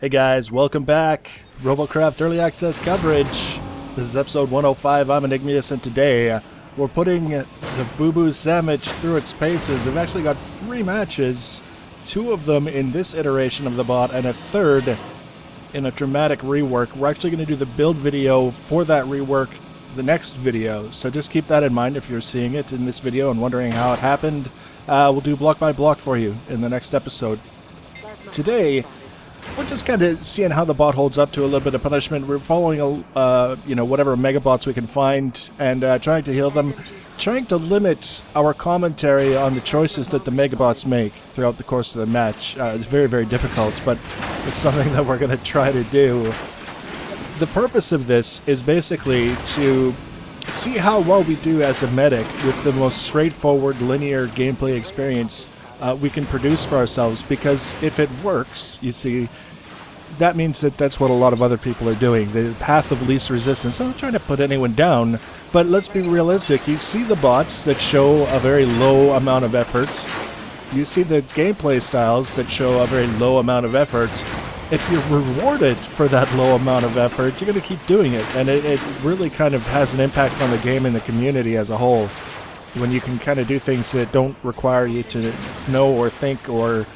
Hey guys, welcome back. Robocraft Early Access coverage. This is episode 105. I'm Enigmius, and today we're putting the Booboo Sammich through its paces. We've actually got 3 matches, 2 of them in this iteration of the bot, and a third in a dramatic rework. We're actually going to do the build video for that rework the next video, so just keep that in mind if you're seeing it in this video and wondering how it happened. We'll do block by block for you in the next episode. Today, we're just kind of seeing how the bot holds up to a little bit of punishment. We're following, whatever megabots we can find and trying to heal them. Trying to limit our commentary on the choices that the megabots make throughout the course of the match. It's very, very difficult, but it's something that we're going to try to do. The purpose of this is basically to see how well we do as a medic with the most straightforward linear gameplay experience we can produce for ourselves, because if it works, you see, that means that that's what a lot of other people are doing. The path of least resistance. I'm not trying to put anyone down, but let's be realistic. You see the bots that show a very low amount of effort. You see the gameplay styles that show a very low amount of effort. If you're rewarded for that low amount of effort, you're going to keep doing it, and it really kind of has an impact on the game and the community as a whole. When you can kind of do things that don't require you to know or think or,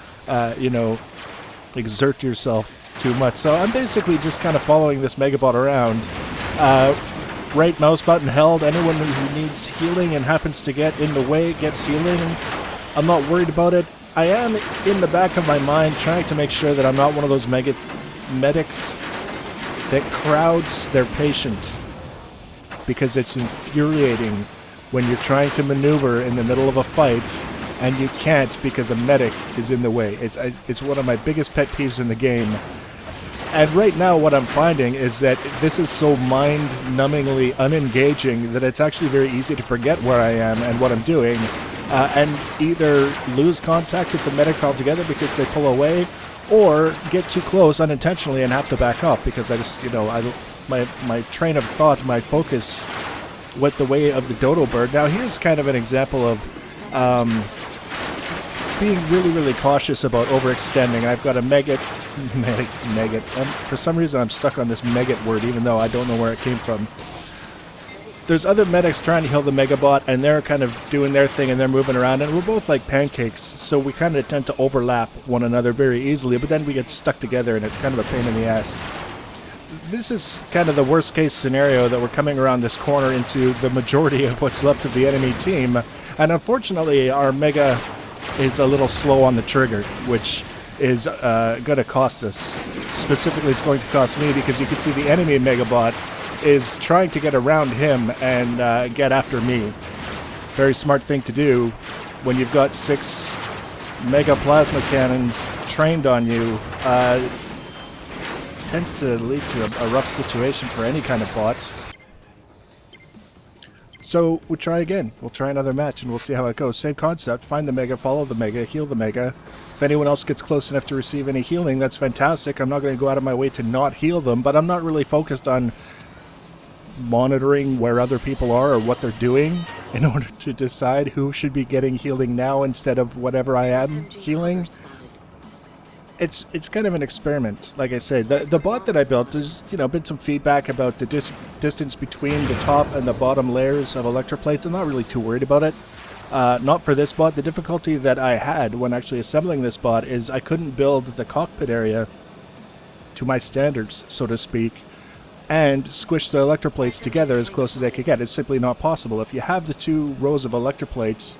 exert yourself too much. So I'm basically just kind of following this Megabot around. Right mouse button held. Anyone who needs healing and happens to get in the way gets healing. I'm not worried about it. I am, in the back of my mind, trying to make sure that I'm not one of those medics that crowds their patient, because it's infuriating when you're trying to maneuver in the middle of a fight and you can't because a medic is in the way. It's one of my biggest pet peeves in the game. And right now what I'm finding is that this is so mind-numbingly unengaging that it's actually very easy to forget where I am and what I'm doing, and either lose contact with the medic altogether because they pull away, or get too close unintentionally and have to back up because I just, my train of thought, my focus went the way of the dodo bird. Now here's kind of an example of being really, really cautious about overextending. I've got a megget. For some reason I'm stuck on this megget word, even though I don't know where it came from. There's other medics trying to heal the megabot, and they're kind of doing their thing and they're moving around, and we're both like pancakes, so we kind of tend to overlap one another very easily, but then we get stuck together and it's kind of a pain in the ass. This is kind of the worst case scenario, that we're coming around this corner into the majority of what's left of the enemy team, and unfortunately our mega is a little slow on the trigger, which is going to cost us. Specifically, it's going to cost me, because you can see the enemy megabot is trying to get around him and get after me. Very smart thing to do when you've got 6 mega plasma cannons trained on you. Tends to lead to a rough situation for any kind of bot. So we'll try again. We'll try another match and we'll see how it goes. Same concept. Find the mega, follow the mega, heal the mega. If anyone else gets close enough to receive any healing, that's fantastic. I'm not going to go out of my way to not heal them, but I'm not really focused on monitoring where other people are or what they're doing in order to decide who should be getting healing now instead of whatever I am healing. It's kind of an experiment, like I said. The bot that I built, there's been some feedback about the distance between the top and the bottom layers of electroplates. I'm not really too worried about it. Not for this bot. The difficulty that I had when actually assembling this bot is I couldn't build the cockpit area to my standards, so to speak, and squish the electroplates together as close as I could get. It's simply not possible. If you have the 2 rows of electroplates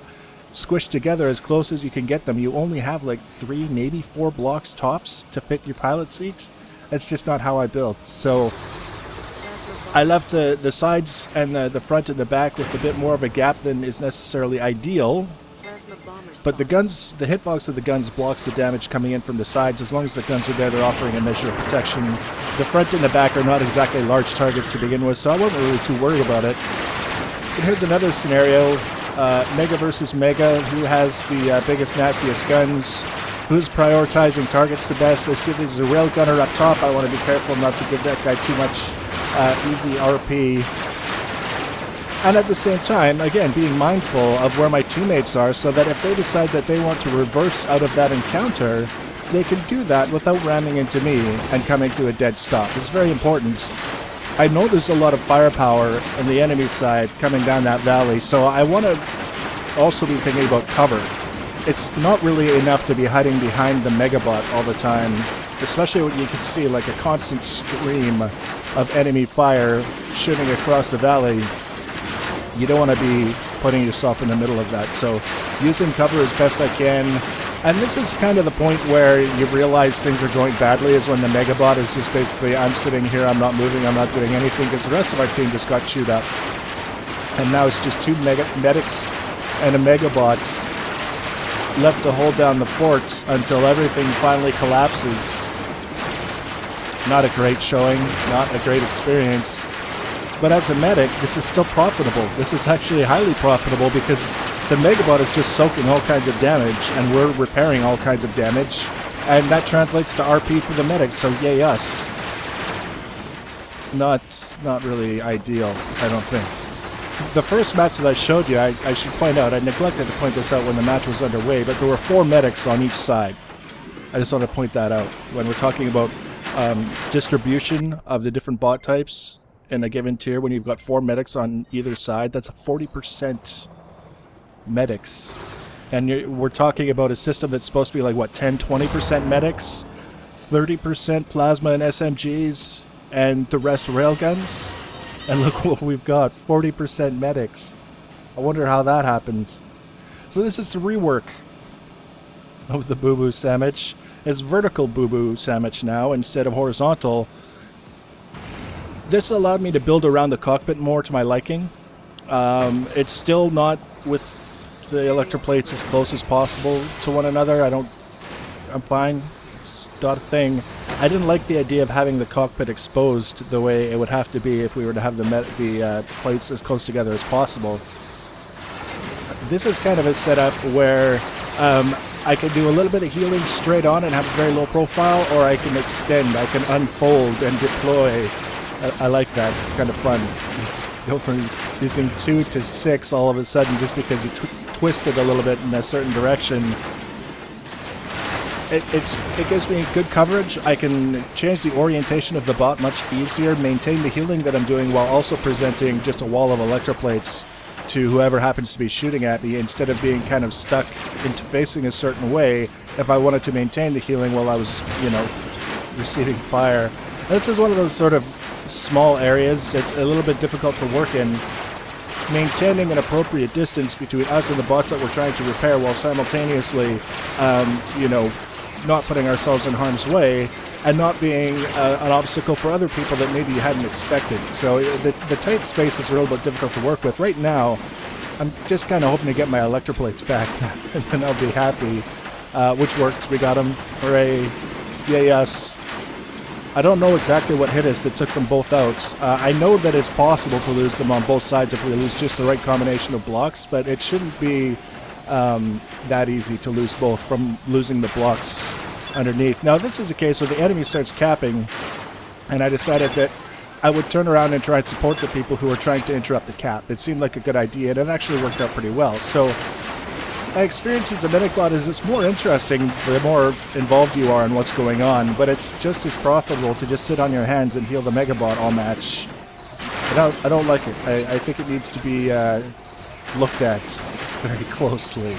squished together as close as you can get them, you only have like 3, maybe 4 blocks tops to fit your pilot seat. That's just not how I built. So I left the sides and the front and the back with a bit more of a gap than is necessarily ideal. But the hitbox of the guns blocks the damage coming in from the sides. As long as the guns are there, they're offering a measure of protection. The front and the back are not exactly large targets to begin with, so I wasn't really too worried about it. And here's another scenario. Mega versus Mega. Who has the biggest, nastiest guns? Who's prioritizing targets the best? I see there's a railgunner up top. I want to be careful not to give that guy too much easy RP. And at the same time, again, being mindful of where my teammates are, so that if they decide that they want to reverse out of that encounter, they can do that without ramming into me and coming to a dead stop. It's very important. I know there's a lot of firepower on the enemy side coming down that valley, so I want to also be thinking about cover. It's not really enough to be hiding behind the Megabot all the time, especially when you can see like a constant stream of enemy fire shooting across the valley. You don't want to be putting yourself in the middle of that, so using cover as best I can. And this is kind of the point where you realize things are going badly, is when the Megabot is just basically, I'm sitting here, I'm not moving, I'm not doing anything, because the rest of our team just got chewed up. And now it's just 2 medics and a Megabot left to hold down the fort until everything finally collapses. Not a great showing, not a great experience. But as a medic, this is still profitable. This is actually highly profitable because the Megabot is just soaking all kinds of damage, and we're repairing all kinds of damage, and that translates to RP for the medics, so yay us. Not really ideal, I don't think. The first match that I showed you, I should point out, I neglected to point this out when the match was underway, but there were 4 medics on each side. I just want to point that out. When we're talking about distribution of the different bot types in a given tier, when you've got 4 medics on either side, that's a 40% medics. And we're talking about a system that's supposed to be like, what, 10-20% medics, 30% plasma and SMGs, and the rest railguns? And look what we've got, 40% medics. I wonder how that happens. So this is the rework of the Booboo Sammich. It's vertical Booboo Sammich now instead of horizontal. This allowed me to build around the cockpit more to my liking. It's still not with the electroplates as close as possible to one another. I'm fine. It's not a thing. I didn't like the idea of having the cockpit exposed the way it would have to be if we were to have the plates as close together as possible. This is kind of a setup where I can do a little bit of healing straight on and have a very low profile, or I can extend, I can unfold and deploy. I like that. It's kind of fun. Go from using 2 to 6 all of a sudden just because you twist it a little bit in a certain direction. It gives me good coverage. I can change the orientation of the bot much easier, maintain the healing that I'm doing while also presenting just a wall of electroplates to whoever happens to be shooting at me, instead of being kind of stuck into facing a certain way if I wanted to maintain the healing while I was, receiving fire. This is one of those sort of small areas. It's a little bit difficult to work in. Maintaining an appropriate distance between us and the bots that we're trying to repair while simultaneously, not putting ourselves in harm's way and not being an obstacle for other people that maybe you hadn't expected. So the tight space is a little bit difficult to work with. Right now, I'm just kind of hoping to get my electroplates back and then I'll be happy. Which works. We got them. Hooray. Yay us. I don't know exactly what hit us that took them both out. I know that it's possible to lose them on both sides if we lose just the right combination of blocks, but it shouldn't be that easy to lose both from losing the blocks underneath. Now this is a case where the enemy starts capping, and I decided that I would turn around and try and support the people who are trying to interrupt the cap. It seemed like a good idea, and it actually worked out pretty well. So my experience as the Medicbot is it's more interesting the more involved you are in what's going on, but it's just as profitable to just sit on your hands and heal the Megabot all match. I don't like it. I think it needs to be looked at very closely.